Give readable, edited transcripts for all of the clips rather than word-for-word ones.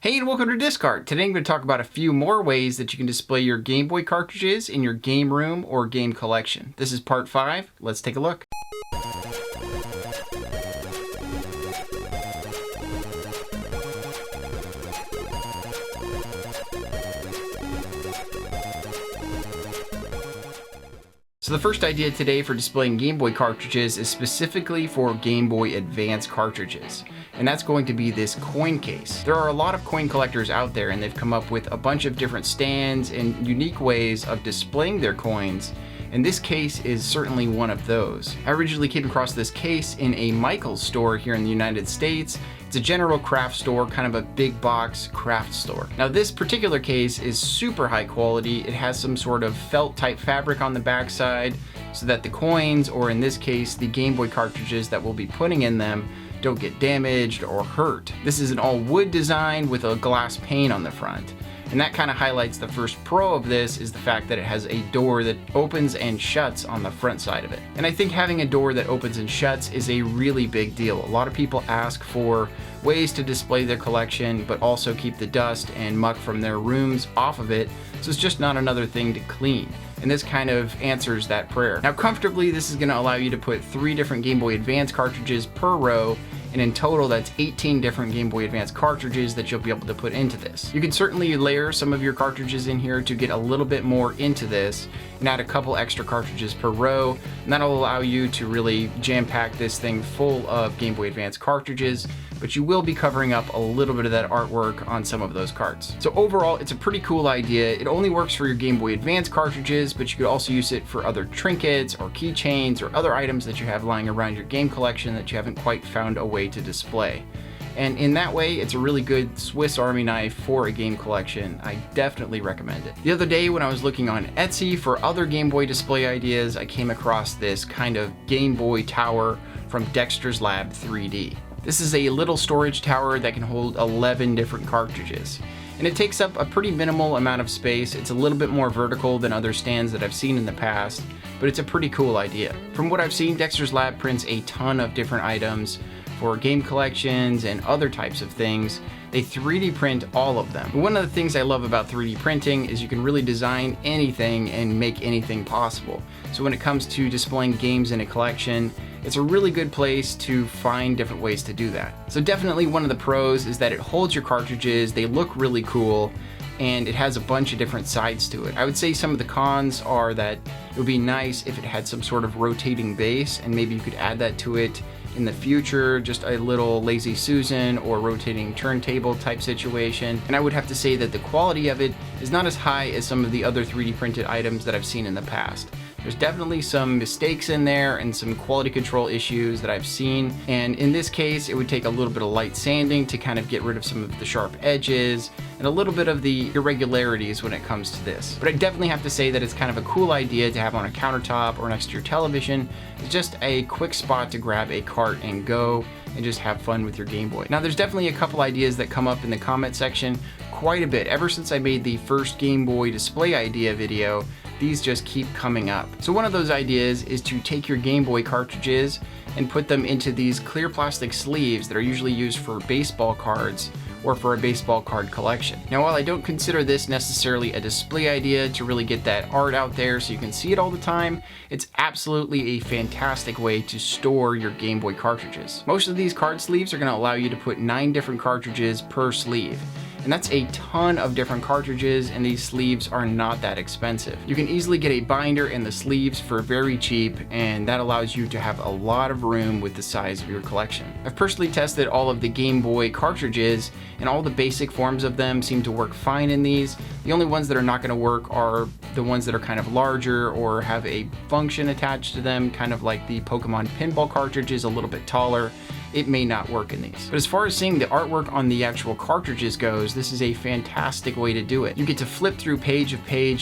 Hey and welcome to Discard. Today I'm going to talk about a few more ways that you can display your Game Boy cartridges in your game room or game collection. This is part 5. Let's take a look. So the first idea today for displaying Game Boy cartridges is specifically for Game Boy Advance cartridges, and that's going to be this coin case. There are a lot of coin collectors out there, and they've come up with a bunch of different stands and unique ways of displaying their coins, and this case is certainly one of those. I originally came across this case in a Michaels store here in the United States. It's a general craft store, kind of a big box craft store. Now this particular case is super high quality. It has some sort of felt type fabric on the backside so that the coins, or in this case the Game Boy cartridges that we'll be putting in them, don't get damaged or hurt. This is an all wood design with a glass pane on the front. And that kind of highlights the first pro of this is the fact that it has a door that opens and shuts on the front side of it. And I think having a door that opens and shuts is a really big deal. A lot of people ask for ways to display their collection, but also keep the dust and muck from their rooms off of it, so it's just not another thing to clean. And this kind of answers that prayer. Now comfortably, this is going to allow you to put 3 different Game Boy Advance cartridges per row, and in total that's 18 different Game Boy Advance cartridges that you'll be able to put into this. You can certainly layer some of your cartridges in here to get a little bit more into this and add a couple extra cartridges per row, and that'll allow you to really jam-pack this thing full of Game Boy Advance cartridges, but you will be covering up a little bit of that artwork on some of those carts. So overall, it's a pretty cool idea. It only works for your Game Boy Advance cartridges, but you could also use it for other trinkets or keychains or other items that you have lying around your game collection that you haven't quite found a way to display. And in that way, it's a really good Swiss Army knife for a game collection. I definitely recommend it. The other day when I was looking on Etsy for other Game Boy display ideas, I came across this kind of Game Boy tower from Dexter's Lab 3D. This is a little storage tower that can hold 11 different cartridges. And it takes up a pretty minimal amount of space. It's a little bit more vertical than other stands that I've seen in the past, but it's a pretty cool idea. From what I've seen, Dexter's Lab prints a ton of different items for game collections and other types of things. They 3D print all of them. One of the things I love about 3D printing is you can really design anything and make anything possible. So when it comes to displaying games in a collection, it's a really good place to find different ways to do that. So definitely one of the pros is that it holds your cartridges, they look really cool, and it has a bunch of different sides to it. I would say some of the cons are that it would be nice if it had some sort of rotating base, and maybe you could add that to it in the future, just a little Lazy Susan or rotating turntable type situation. And I would have to say that the quality of it is not as high as some of the other 3D printed items that I've seen in the past. There's definitely some mistakes in there and some quality control issues that I've seen. And in this case, it would take a little bit of light sanding to kind of get rid of some of the sharp edges and a little bit of the irregularities when it comes to this. But I definitely have to say that it's kind of a cool idea to have on a countertop or next to your television. It's just a quick spot to grab a cart and go and just have fun with your Game Boy. Now there's definitely a couple ideas that come up in the comment section quite a bit. Ever since I made the first Game Boy display idea video, these just keep coming up. So one of those ideas is to take your Game Boy cartridges and put them into these clear plastic sleeves that are usually used for baseball cards or for a baseball card collection. Now while I don't consider this necessarily a display idea to really get that art out there so you can see it all the time, it's absolutely a fantastic way to store your Game Boy cartridges. Most of these card sleeves are going to allow you to put 9 different cartridges per sleeve. And that's a ton of different cartridges, and these sleeves are not that expensive. You can easily get a binder and the sleeves for very cheap, and that allows you to have a lot of room with the size of your collection. I've personally tested all of the Game Boy cartridges, and all the basic forms of them seem to work fine in these. The only ones that are not going to work are the ones that are kind of larger or have a function attached to them, kind of like the Pokemon pinball cartridges, a little bit taller. It may not work in these. But as far as seeing the artwork on the actual cartridges goes, this is a fantastic way to do it. You get to flip through page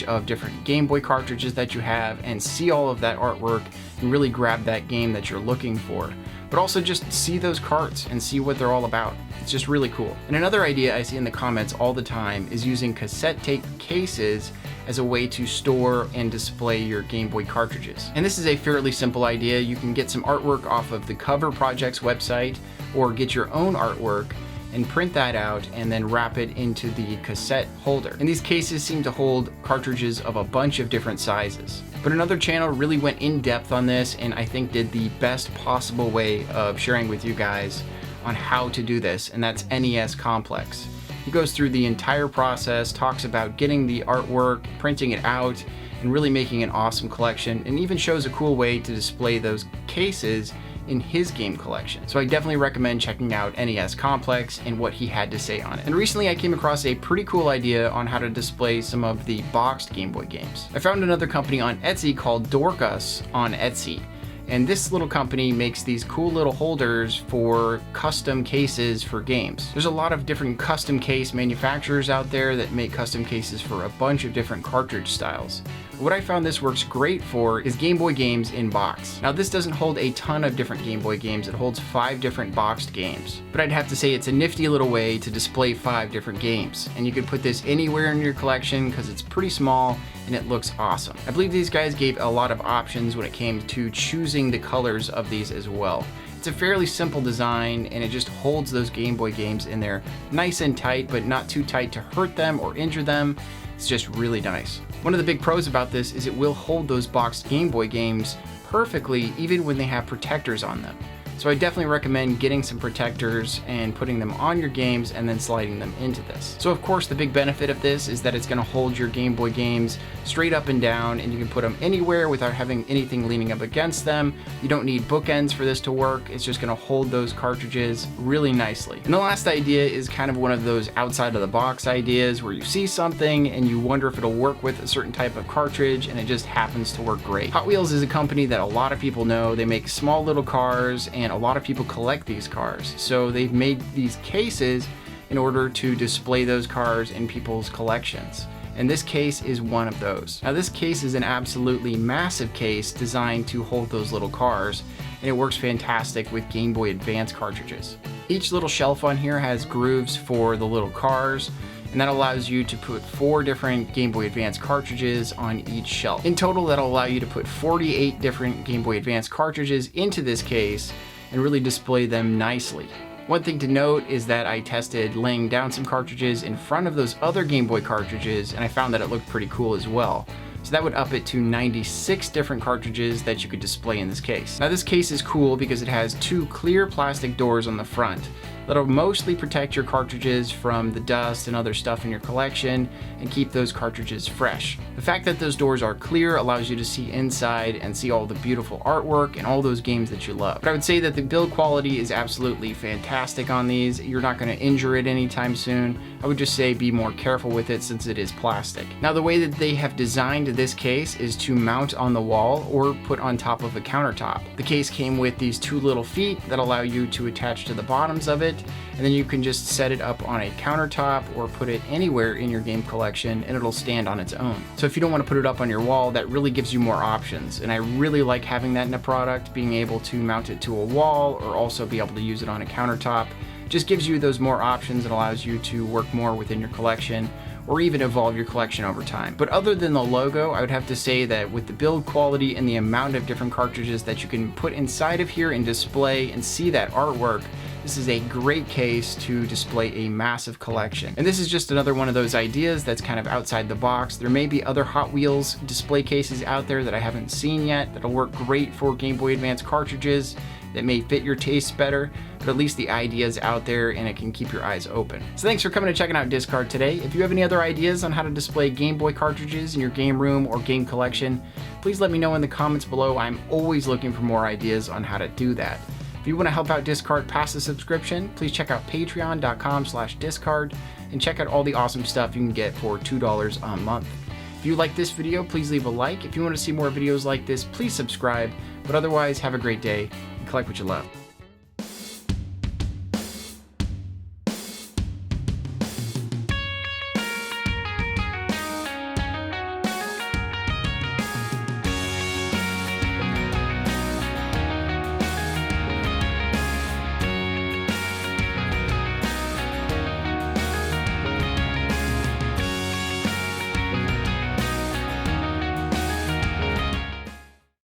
of different Game Boy cartridges that you have and see all of that artwork and really grab that game that you're looking for. But also just see those carts and see what they're all about. It's just really cool. And another idea I see in the comments all the time is using cassette tape cases as a way to store and display your Game Boy cartridges. And this is a fairly simple idea. You can get some artwork off of the Cover Project's website or get your own artwork and print that out and then wrap it into the cassette holder. And these cases seem to hold cartridges of a bunch of different sizes. But another channel really went in depth on this and I think did the best possible way of sharing with you guys on how to do this, and that's NES Complex. He goes through the entire process, talks about getting the artwork, printing it out, and really making an awesome collection, and even shows a cool way to display those cases in his game collection. So I definitely recommend checking out NES Complex and what he had to say on it. And recently I came across a pretty cool idea on how to display some of the boxed Game Boy games. I found another company on Etsy called Dorcas on Etsy. And this little company makes these cool little holders for custom cases for games. There's a lot of different custom case manufacturers out there that make custom cases for a bunch of different cartridge styles. What I found this works great for is Game Boy games in box. Now this doesn't hold a ton of different Game Boy games, it holds 5 different boxed games. But I'd have to say it's a nifty little way to display 5 different games. And you could put this anywhere in your collection because it's pretty small and it looks awesome. I believe these guys gave a lot of options when it came to choosing the colors of these as well. It's a fairly simple design and it just holds those Game Boy games in there nice and tight, but not too tight to hurt them or injure them. It's just really nice. One of the big pros about this is it will hold those boxed Game Boy games perfectly even when they have protectors on them. So I definitely recommend getting some protectors and putting them on your games and then sliding them into this. So of course the big benefit of this is that it's going to hold your Game Boy games straight up and down, and you can put them anywhere without having anything leaning up against them. You don't need bookends for this to work. It's just going to hold those cartridges really nicely. And the last idea is kind of one of those outside of the box ideas where you see something and you wonder if it'll work with a certain type of cartridge and it just happens to work great. Hot Wheels is a company that a lot of people know. They make small little cars and a lot of people collect these cars. So they've made these cases in order to display those cars in people's collections. And this case is one of those. Now this case is an absolutely massive case designed to hold those little cars, and it works fantastic with Game Boy Advance cartridges. Each little shelf on here has grooves for the little cars, and that allows you to put 4 different Game Boy Advance cartridges on each shelf. In total, that'll allow you to put 48 different Game Boy Advance cartridges into this case and really display them nicely. One thing to note is that I tested laying down some cartridges in front of those other Game Boy cartridges, and I found that it looked pretty cool as well. So that would up it to 96 different cartridges that you could display in this case. Now this case is cool because it has 2 clear plastic doors on the front that'll mostly protect your cartridges from the dust and other stuff in your collection and keep those cartridges fresh. The fact that those doors are clear allows you to see inside and see all the beautiful artwork and all those games that you love. But I would say that the build quality is absolutely fantastic on these. You're not going to injure it anytime soon. I would just say be more careful with it since it is plastic. Now the way that they have designed this case is to mount on the wall or put on top of a countertop. The case came with these 2 little feet that allow you to attach to the bottoms of it, and then you can just set it up on a countertop or put it anywhere in your game collection and it'll stand on its own. So if you don't want to put it up on your wall, that really gives you more options, and I really like having that in a product, being able to mount it to a wall or also be able to use it on a countertop. Just gives you those more options and allows you to work more within your collection or even evolve your collection over time. But other than the logo, I would have to say that with the build quality and the amount of different cartridges that you can put inside of here and display and see that artwork, this is a great case to display a massive collection. And this is just another one of those ideas that's kind of outside the box. There may be other Hot Wheels display cases out there that I haven't seen yet that'll work great for Game Boy Advance cartridges that may fit your taste better, but at least the idea is out there and it can keep your eyes open. So thanks for coming and checking out Discard today. If you have any other ideas on how to display Game Boy cartridges in your game room or game collection, please let me know in the comments below. I'm always looking for more ideas on how to do that. If you want to help out Discard past the subscription, please check out patreon.com/discard and check out all the awesome stuff you can get for $2 a month. If you like this video, please leave a like. If you want to see more videos like this, please subscribe. But otherwise, have a great day and collect what you love.